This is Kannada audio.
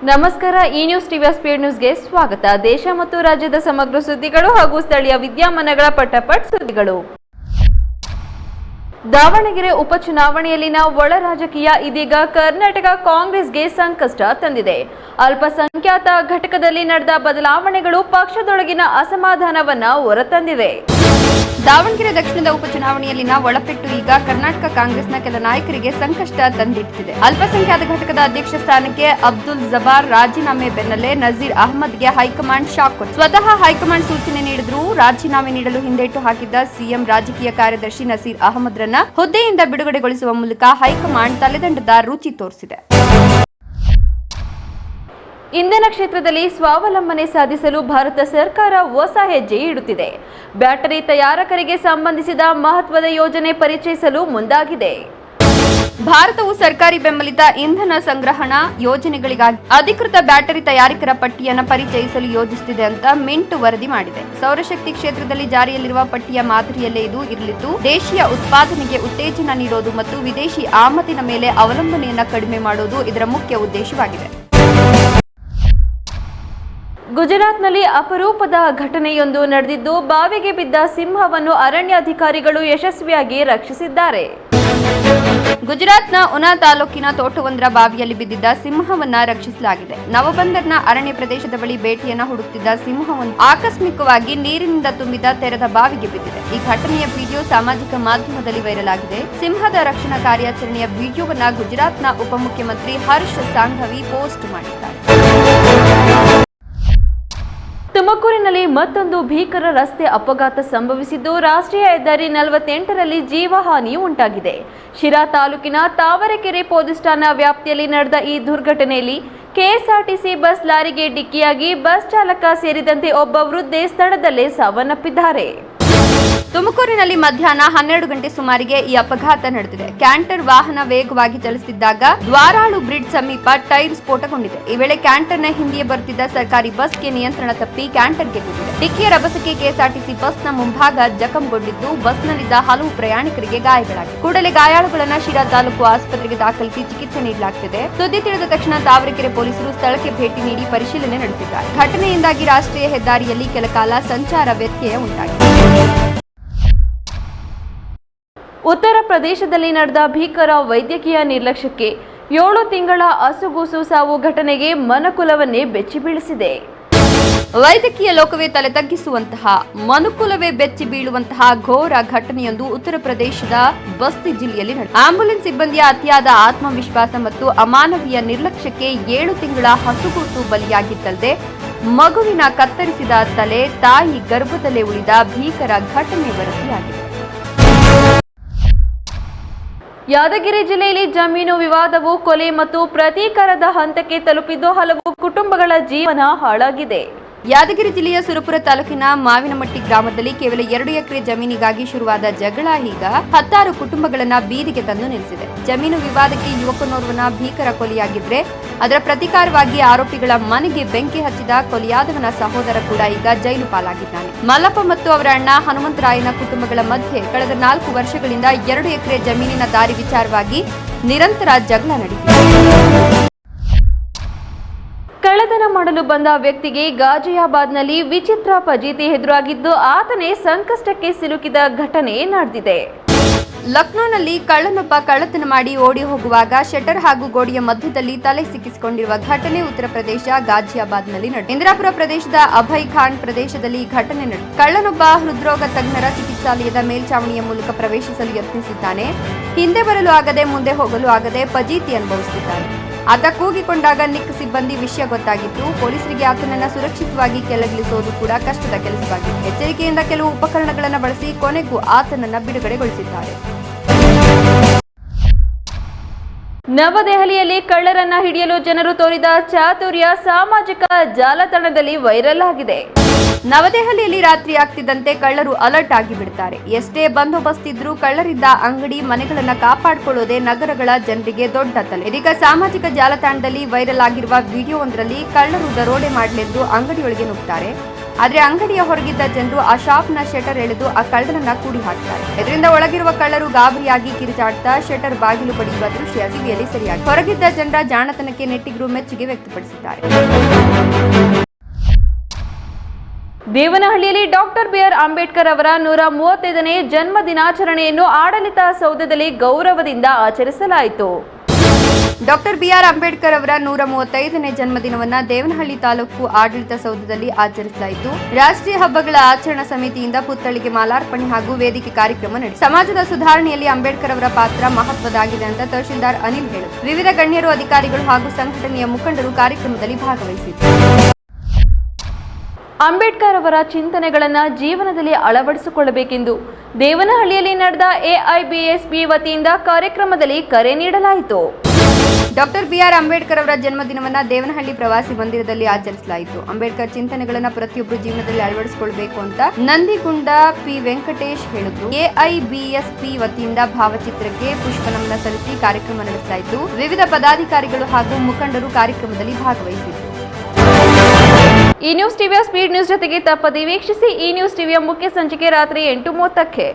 ನಮಸ್ಕಾರ. ಈ ನ್ಯೂಸ್ ಟಿವಿಯ ಸ್ಪೀಡ್ ನ್ಯೂಸ್ಗೆ ಸ್ವಾಗತ. ದೇಶ ಮತ್ತು ರಾಜ್ಯದ ಸಮಗ್ರ ಸುದ್ದಿಗಳು ಹಾಗೂ ಸ್ಥಳೀಯ ವಿದ್ಯಮಾನಗಳ ಪಟಪಟ್ ಸುದ್ದಿಗಳು. ದಾವಣಗೆರೆ ಉಪಚುನಾವಣೆಯಲ್ಲಿನ ಒಳ ರಾಜಕೀಯ ಇದೀಗ ಕರ್ನಾಟಕ ಕಾಂಗ್ರೆಸ್ಗೆ ಸಂಕಷ್ಟ ತಂದಿದೆ. ಅಲ್ಪಸಂಖ್ಯಾತ ಘಟಕದಲ್ಲಿ ನಡೆದ ಬದಲಾವಣೆಗಳು ಪಕ್ಷದೊಳಗಿನ ಅಸಮಾಧಾನವನ್ನ ಹೊರತಂದಿವೆ. ದಾವಣಗೆರೆ ದಕ್ಷಿಣದ ಉಪಚುನಾವಣೆಯಲ್ಲಿನ ಒಳಪೆಟ್ಟು ಈಗ ಕರ್ನಾಟಕ ಕಾಂಗ್ರೆಸ್ನ ಕೆಲ ನಾಯಕರಿಗೆ ಸಂಕಷ್ಟ ತಂದಿಟ್ಟಿದೆ. ಅಲ್ಪಸಂಖ್ಯಾತ ಘಟಕದ ಅಧ್ಯಕ್ಷ ಸ್ಥಾನಕ್ಕೆ ಅಬ್ದುಲ್ ಜಬಾರ್ ರಾಜೀನಾಮೆ ಬೆನ್ನಲ್ಲೇ ನಜೀರ್ ಅಹಮದ್ಗೆ ಹೈಕಮಾಂಡ್ ಶಾಕ್ ಕೊಟ್ಟಿದೆ. ಸ್ವತಃ ಹೈಕಮಾಂಡ್ ಸೂಚನೆ ನೀಡಿದ್ರೂ ರಾಜೀನಾಮೆ ನೀಡಲು ಹಿಂದೇಟು ಹಾಕಿದ್ದ ಸಿಎಂ ರಾಜಕೀಯ ಕಾರ್ಯದರ್ಶಿ ನಜೀರ್ ಅಹಮದ್ರನ್ನ ಹುದ್ದೆಯಿಂದ ಬಿಡುಗಡೆಗೊಳಿಸುವ ಮೂಲಕ ಹೈಕಮಾಂಡ್ ತಲೆದಂಡದ ರುಚಿ ತೋರಿಸಿದೆ. ಇಂಧನ ಕ್ಷೇತ್ರದಲ್ಲಿ ಸ್ವಾವಲಂಬನೆ ಸಾಧಿಸಲು ಭಾರತ ಸರ್ಕಾರ ಹೊಸ ಹೆಜ್ಜೆ ಇಡುತ್ತಿದೆ. ಬ್ಯಾಟರಿ ತಯಾರಕರಿಗೆ ಸಂಬಂಧಿಸಿದ ಮಹತ್ವದ ಯೋಜನೆ ಪರಿಚಯಿಸಲು ಮುಂದಾಗಿದೆ. ಭಾರತವು ಸರ್ಕಾರಿ ಬೆಂಬಲಿತ ಇಂಧನ ಸಂಗ್ರಹಣಾ ಯೋಜನೆಗಳಿಗಾಗಿ ಅಧಿಕೃತ ಬ್ಯಾಟರಿ ತಯಾರಕರ ಪಟ್ಟಿಯನ್ನು ಪರಿಚಯಿಸಲು ಯೋಜಿಸುತ್ತಿದೆ ಅಂತ ಮಿಂಟ್ ವರದಿ ಮಾಡಿದೆ. ಸೌರಶಕ್ತಿ ಕ್ಷೇತ್ರದಲ್ಲಿ ಜಾರಿಯಲ್ಲಿರುವ ಪಟ್ಟಿಯ ಮಾದರಿಯಲ್ಲೇ ಇದು ಇರಲಿದ್ದು, ದೇಶೀಯ ಉತ್ಪಾದನೆಗೆ ಉತ್ತೇಜನ ನೀಡೋದು ಮತ್ತು ವಿದೇಶಿ ಆಮದಿನ ಮೇಲೆ ಅವಲಂಬನೆಯನ್ನು ಕಡಿಮೆ ಮಾಡೋದು ಇದರ ಮುಖ್ಯ ಉದ್ದೇಶವಾಗಿದೆ. ಗುಜರಾತ್ನಲ್ಲಿ ಅಪರೂಪದ ಘಟನೆಯೊಂದು ನಡೆದಿದ್ದು, ಬಾವಿಗೆ ಬಿದ್ದ ಸಿಂಹವನ್ನು ಅರಣ್ಯಾಧಿಕಾರಿಗಳು ಯಶಸ್ವಿಯಾಗಿ ರಕ್ಷಿಸಿದ್ದಾರೆ. ಗುಜರಾತ್ನ ಉನಾ ತಾಲೂಕಿನ ತೋಟವೊಂದರ ಬಾವಿಯಲ್ಲಿ ಬಿದ್ದಿದ್ದ ಸಿಂಹವನ್ನ ರಕ್ಷಿಸಲಾಗಿದೆ. ನವಬಂದರ್ನ ಅರಣ್ಯ ಪ್ರದೇಶದ ಬಳಿ ಬೇಟೆಯನ್ನ ಹುಡುಕ್ತಿದ್ದ ಸಿಂಹವೊಂದು ಆಕಸ್ಮಿಕವಾಗಿ ನೀರಿನಿಂದ ತುಂಬಿದ ತೆರೆದ ಬಾವಿಗೆ ಬಿದ್ದಿದೆ. ಈ ಘಟನೆಯ ವಿಡಿಯೋ ಸಾಮಾಜಿಕ ಮಾಧ್ಯಮದಲ್ಲಿ ವೈರಲ್ ಆಗಿದೆ. ಸಿಂಹದ ರಕ್ಷಣಾ ಕಾರ್ಯಾಚರಣೆಯ ವಿಡಿಯೋವನ್ನ ಗುಜರಾತ್ನ ಉಪಮುಖ್ಯಮಂತ್ರಿ ಹರ್ಷ್ ಸಾಂಘವಿ ಪೋಸ್ಟ್ ಮಾಡಿದ್ದಾರೆ. ತುಮಕೂರಿನಲ್ಲಿ ಮತ್ತೊಂದು ಭೀಕರ ರಸ್ತೆ ಅಪಘಾತ ಸಂಭವಿಸಿದ್ದು, ರಾಷ್ಟ್ರೀಯ ಹೆದ್ದಾರಿ 48ರಲ್ಲಿ ಜೀವಹಾನಿ ಉಂಟಾಗಿದೆ. ಶಿರಾ ತಾಲೂಕಿನ ತಾವರೆಕೆರೆ ಪೊಲೀಸ್ ಠಾಣಾ ವ್ಯಾಪ್ತಿಯಲ್ಲಿ ನಡೆದ ಈ ದುರ್ಘಟನೆಯಲ್ಲಿ ಕೆಎಸ್ಆರ್ಟಿಸಿ ಬಸ್ ಲಾರಿಗೆ ಡಿಕ್ಕಿಯಾಗಿ ಬಸ್ ಚಾಲಕ ಸೇರಿದಂತೆ ಒಬ್ಬ ವೃದ್ಧೆ ಸ್ಥಳದಲ್ಲೇ ಸಾವನ್ನಪ್ಪಿದ್ದಾರೆ. ತುಮಕೂರಿನಲ್ಲಿ ಮಧ್ಯಾಹ್ನ 12 ಗಂಟೆ ಸುಮಾರಿಗೆ ಈ ಅಪಘಾತ ನಡೆದಿದೆ. ಕ್ಯಾಂಟರ್ ವಾಹನ ವೇಗವಾಗಿ ಚಲಿಸುತ್ತಿದ್ದಾಗ ದ್ವಾರಾಳು ಬ್ರಿಡ್ಜ್ ಸಮೀಪ ಟೈರ್ ಸ್ಫೋಟಗೊಂಡಿದೆ. ಈ ವೇಳೆ ಕ್ಯಾಂಟರ್ನ ಹಿಂದಿಯೇ ಬರುತ್ತಿದ್ದ ಸರ್ಕಾರಿ ಬಸ್ಗೆ ನಿಯಂತ್ರಣ ತಪ್ಪಿ ಕ್ಯಾಂಟರ್ಗೆ ಬಿದ್ದಿದೆ. ಡಿಕ್ಕಿಯ ರಭಸಕ್ಕೆ ಕೆಎಸ್ಆರ್ಟಿಸಿ ಬಸ್ನ ಮುಂಭಾಗ ಜಖಂಗೊಂಡಿದ್ದು, ಬಸ್ನಲ್ಲಿದ್ದ ಹಲವು ಪ್ರಯಾಣಿಕರಿಗೆ ಗಾಯಗಳಾಗಿವೆ. ಕೂಡಲೇ ಗಾಯಾಳುಗಳನ್ನು ಶಿರಾ ತಾಲೂಕು ಆಸ್ಪತ್ರೆಗೆ ದಾಖಲಿಸಿ ಚಿಕಿತ್ಸೆ ನೀಡಲಾಗುತ್ತಿದೆ. ಸುದ್ದಿ ತಿಳಿದ ತಕ್ಷಣ ತಾವರೆಕೆರೆ ಪೊಲೀಸರು ಸ್ಥಳಕ್ಕೆ ಭೇಟಿ ನೀಡಿ ಪರಿಶೀಲನೆ ನಡೆಸಿದ್ದಾರೆ. ಘಟನೆಯಿಂದಾಗಿ ರಾಷ್ಟ್ರೀಯ ಹೆದ್ದಾರಿಯಲ್ಲಿ ಕೆಲ ಕಾಲ ಸಂಚಾರ ವ್ಯತ್ಯಯ ಉಂಟಾಗಿದೆ. ಉತ್ತರ ಪ್ರದೇಶದಲ್ಲಿ ನಡೆದ ಭೀಕರ ವೈದ್ಯಕೀಯ ನಿರ್ಲಕ್ಷ್ಯಕ್ಕೆ 7 ತಿಂಗಳ ಹಸುಗೂಸು ಸಾವು ಘಟನೆಗೆ ಮನುಕುಲವನ್ನೇ ಬೆಚ್ಚಿ ಬೀಳಿಸಿದೆ. ವೈದ್ಯಕೀಯ ಲೋಕವೇ ತಲೆ ತಗ್ಗಿಸುವಂತಹ, ಮನುಕುಲವೇ ಬೆಚ್ಚಿ ಬೀಳುವಂತಹ ಘೋರ ಘಟನೆಯೊಂದು ಉತ್ತರ ಪ್ರದೇಶದ ಬಸ್ತಿ ಜಿಲ್ಲೆಯಲ್ಲಿ ನಡೆದಿದೆ. ಆಂಬ್ಯುಲೆನ್ಸ್ ಸಿಬ್ಬಂದಿಯ ಅತಿಯಾದ ಆತ್ಮವಿಶ್ವಾಸ ಮತ್ತು ಅಮಾನವೀಯ ನಿರ್ಲಕ್ಷ್ಯಕ್ಕೆ 7 ತಿಂಗಳ ಹಸುಗೂಸು ಬಲಿಯಾಗಿದ್ದಲ್ಲದೆ ಮಗುವಿನ ಕತ್ತರಿಸಿದ ತಲೆ ತಾಯಿ ಗರ್ಭದಲ್ಲೇ ಉಳಿದ ಭೀಕರ ಘಟನೆ ವರದಿಯಾಗಿದೆ. ಯಾದಗಿರಿ ಜಿಲ್ಲೆಯಲ್ಲಿ ಜಮೀನು ವಿವಾದವು ಕೊಲೆ ಮತ್ತು ಪ್ರತೀಕಾರದ ಹಂತಕ್ಕೆ ತಲುಪಿದ್ದು, ಹಲವು ಕುಟುಂಬಗಳ ಜೀವನ ಹಾಳಾಗಿದೆ. ಯಾದಗಿರಿ ಜಿಲ್ಲೆಯ ಸುರಪುರ ತಾಲೂಕಿನ ಮಾವಿನಮಟ್ಟಿ ಗ್ರಾಮದಲ್ಲಿ ಕೇವಲ 2 ಎಕರೆ ಜಮೀನಿಗಾಗಿ ಶುರುವಾದ ಜಗಳ ಈಗ 16 ಕುಟುಂಬಗಳನ್ನ ಬೀದಿಗೆ ತಂದು ನಿಲ್ಲಿಸಿದೆ. ಜಮೀನು ವಿವಾದಕ್ಕೆ ಯುವಕನೋರ್ವನ ಭೀಕರ ಕೊಲೆಯಾಗಿದ್ರೆ, ಅದರ ಪ್ರತೀಕಾರವಾಗಿ ಆರೋಪಿಗಳ ಮನೆಗೆ ಬೆಂಕಿ ಹಚ್ಚಿದ ಕೊಲೆಯಾದವನ ಸಹೋದರ ಕೂಡ ಈಗ ಜೈಲು ಪಾಲಾಗಿದ್ದಾನೆ. ಮಲ್ಲಪ್ಪ ಮತ್ತು ಅವರ ಅಣ್ಣ ಹನುಮಂತರಾಯನ ಕುಟುಂಬಗಳ ಮಧ್ಯೆ ಕಳೆದ 4 ವರ್ಷಗಳಿಂದ 2 ಎಕರೆ ಜಮೀನಿನ ದಾರಿ ವಿಚಾರವಾಗಿ ನಿರಂತರ ಜಗಳ ನಡೆದಿದೆ. ಕಳ್ಳತನ ಮಾಡಲು ಬಂದ ವ್ಯಕ್ತಿಗೆ ಗಾಜಿಯಾಬಾದ್ನಲ್ಲಿ ವಿಚಿತ್ರ ಫಜೀತಿ ಎದುರಾಗಿದ್ದು, ಆತನೇ ಸಂಕಷ್ಟಕ್ಕೆ ಸಿಲುಕಿದ ಘಟನೆ ನಡೆದಿದೆ. ಲಕ್ನೋನಲ್ಲಿ ಕಳ್ಳನೊಬ್ಬ ಕಳ್ಳತನ ಮಾಡಿ ಓಡಿ ಹೋಗುವಾಗ ಶಟರ್ ಹಾಗೂ ಗೋಡೆಯ ಮಧ್ಯದಲ್ಲಿ ತಲೆ ಸಿಕ್ಕಿಸಿಕೊಂಡಿರುವ ಘಟನೆ ಉತ್ತರ ಪ್ರದೇಶ ಗಾಜಿಯಾಬಾದ್ನಲ್ಲಿ ನಡೆದಿದೆ. ಇಂದಿರಾಪುರ ಪ್ರದೇಶದ ಅಭಯ್ ಖಾನ್ ಪ್ರದೇಶದಲ್ಲಿ ಈ ಘಟನೆ ನಡೆದಿದೆ. ಕಳ್ಳನೊಬ್ಬ ಹೃದ್ರೋಗ ತಜ್ಞರ ಚಿಕಿತ್ಸಾಲಯದ ಮೇಲ್ಛಾವಣಿಯ ಮೂಲಕ ಪ್ರವೇಶಿಸಲು ಯತ್ನಿಸಿದ್ದಾನೆ. ಹಿಂದೆ ಬರಲು ಆಗದೆ ಮುಂದೆ ಹೋಗಲು ಆಗದೆ ಫಜೀತಿ ಅನುಭವಿಸುತ್ತಿದ್ದಾನೆ. ಆತ ಕೂಗಿಕೊಂಡಾಗ ನಿಕ್ ಸಿಬ್ಬಂದಿ ವಿಷಯ ಗೊತ್ತಾಗಿತ್ತು. ಪೊಲೀಸರಿಗೆ ಆತನನ್ನು ಸುರಕ್ಷಿತವಾಗಿ ಕೆಳಗಿಳಿಸುವುದು ಕೂಡ ಕಷ್ಟದ ಕೆಲಸವಾಗಿದೆ. ಎಚ್ಚರಿಕೆಯಿಂದ ಕೆಲವು ಉಪಕರಣಗಳನ್ನು ಬಳಸಿ ಕೊನೆಗೂ ಆತನನ್ನು ಬಿಡುಗಡೆಗೊಳಿಸಿದ್ದಾರೆ. ನವದೆಹಲಿಯಲ್ಲಿ ಕಳ್ಳರನ್ನ ಹಿಡಿಯಲು ಜನರು ತೋರಿದ ಚಾತುರ್ಯ ಸಾಮಾಜಿಕ ಜಾಲತಾಣದಲ್ಲಿ ವೈರಲ್ ಆಗಿದೆ. ನವದೆಹಲಿಯಲ್ಲಿ ರಾತ್ರಿ ಆಗ್ತಿದ್ದಂತೆ ಕಳ್ಳರು ಅಲರ್ಟ್ ಆಗಿ ಬಿಡ್ತಾರೆ. ಎಷ್ಟೇ ಬಂದೋಬಸ್ತ್ ಇದ್ರೂ ಕಳ್ಳರಿದ್ದ ಅಂಗಡಿ ಮನೆಗಳನ್ನ ಕಾಪಾಡಿಕೊಳ್ಳೋದೇ ನಗರಗಳ ಜನರಿಗೆ ದೊಡ್ಡ ತಲೆ. ಇದೀಗ ಸಾಮಾಜಿಕ ಜಾಲತಾಣದಲ್ಲಿ ವೈರಲ್ ಆಗಿರುವ ವಿಡಿಯೋವೊಂದರಲ್ಲಿ ಕಳ್ಳರು ದರೋಡೆ ಮಾಡಲೆಂದು ಅಂಗಡಿಯೊಳಗೆ ನುಗ್ತಾರೆ. ಆದ್ರೆ ಅಂಗಡಿಯ ಹೊರಗಿದ್ದ ಜನರು ಆ ಶಾಪ್ನ ಶಟರ್ ಎಳೆದು ಆ ಕಳ್ಳನನ್ನ ಕೂಡಿ ಹಾಕ್ತಾರೆ. ಇದರಿಂದ ಒಳಗಿರುವ ಕಳ್ಳರು ಗಾಬರಿಯಾಗಿ ಕಿರಿಚಾಡ್ತಾ ಶಟರ್ ಬಾಗಿಲು ಬಡಿಯುವ ದೃಶ್ಯ ಟಿವಿಯಲ್ಲಿ ಸರಿಯಾಗಿ ಹೊರಗಿದ್ದ ಜನರ ಜಾಣತನಕ್ಕೆ ನೆಟ್ಟಿಗರು ಮೆಚ್ಚುಗೆ ವ್ಯಕ್ತಪಡಿಸಿದ್ದಾರೆ. ದೇವನಹಳ್ಳಿಯಲ್ಲಿ ಡಾಕ್ಟರ್ ಬಿ.ಆರ್. ಅಂಬೇಡ್ಕರ್ ಅವರ 135ನೇ ಜನ್ಮ ದಿನಾಚರಣೆಯನ್ನು ಆಡಳಿತ ಸೌಧದಲ್ಲಿ ಗೌರವದಿಂದ ಆಚರಿಸಲಾಯಿತು. Doctor B R. ಅಂಬೇಡ್ಕರ್ ಅವರ 135ನೇ ಜನ್ಮದಿನವನ್ನ ದೇವನಹಳ್ಳಿ ತಾಲೂಕು ಆಡಳಿತ ಸೌಧದಲ್ಲಿ ಆಚರಿಸಲಾಯಿತು. ರಾಷ್ಟ್ರೀಯ ಹಬ್ಬಗಳ ಆಚರಣಾ ಸಮಿತಿಯಿಂದ ಪುತ್ಥಳಿಗೆ ಮಾಲಾರ್ಪಣೆ ಹಾಗೂ ವೇದಿಕೆ ಕಾರ್ಯಕ್ರಮ ನಡೆಯಿತು. ಸಮಾಜದ ಸುಧಾರಣೆಯಲ್ಲಿ ಅಂಬೇಡ್ಕರ್ ಅವರ ಪಾತ್ರ ಮಹತ್ವದಾಗಿದೆ ಅಂತ ತಹಶೀಲ್ದಾರ್ ಅನಿಲ್ ಹೇಳಿದರು. ವಿವಿಧ ಗಣ್ಯರು, ಅಧಿಕಾರಿಗಳು ಹಾಗೂ ಸಂಘಟನೆಯ ಮುಖಂಡರು ಕಾರ್ಯಕ್ರಮದಲ್ಲಿ ಭಾಗವಹಿಸಿದ್ದರು. ಅಂಬೇಡ್ಕರ್ ಅವರ ಚಿಂತನೆಗಳನ್ನು ಜೀವನದಲ್ಲಿ ಅಳವಡಿಸಿಕೊಳ್ಳಬೇಕೆಂದು ದೇವನಹಳ್ಳಿಯಲ್ಲಿ ನಡೆದ ಎಐಬಿಎಸ್ಪಿ ವತಿಯಿಂದ ಕಾರ್ಯಕ್ರಮದಲ್ಲಿ ಕರೆ ನೀಡಲಾಯಿತು. Doctor B R. ಅಂಬೇಡ್ಕರ್ ಅವರ ಜನ್ಮದಿನವನ್ನ ದೇವನಹಳ್ಳಿ ಪ್ರವಾಸಿ ಮಂದಿರದಲ್ಲಿ ಆಚರಿಸಲಾಯಿತು. ಅಂಬೇಡ್ಕರ್ ಚಿಂತನೆಗಳನ್ನ ಪ್ರತಿಯೊಬ್ಬರು ಜೀವನದಲ್ಲಿ ಅಳವಡಿಸಿಕೊಳ್ಳಬೇಕು ಅಂತ ನಂದಿಗುಂಡ ಪಿ ವೆಂಕಟೇಶ್ ಹೇಳಿದ್ರು. ಎಐಬಿಎಸ್ಪಿ ವತಿಯಿಂದ ಭಾವಚಿತ್ರಕ್ಕೆ ಪುಷ್ಪನಮನ ಸಲ್ಲಿಸಿ ಕಾರ್ಯಕ್ರಮ ನಡೆಸಲಾಯಿತು. ವಿವಿಧ ಪದಾಧಿಕಾರಿಗಳು ಹಾಗೂ ಮುಖಂಡರು ಕಾರ್ಯಕ್ರಮದಲ್ಲಿ ಭಾಗವಹಿಸಿದ್ದರು. ಈ ನ್ಯೂಸ್ ಟಿವಿಯ ಸ್ಪೀಡ್ ನ್ಯೂಸ್ ಜೊತೆಗೆ ತಪ್ಪದೆ ವೀಕ್ಷಿಸಿ. ಈ ನ್ಯೂಸ್ ಟಿವಿಯ ಮುಖ್ಯ ಸಂಚಿಕೆ ರಾತ್ರಿ 8:30ಕ್ಕೆ.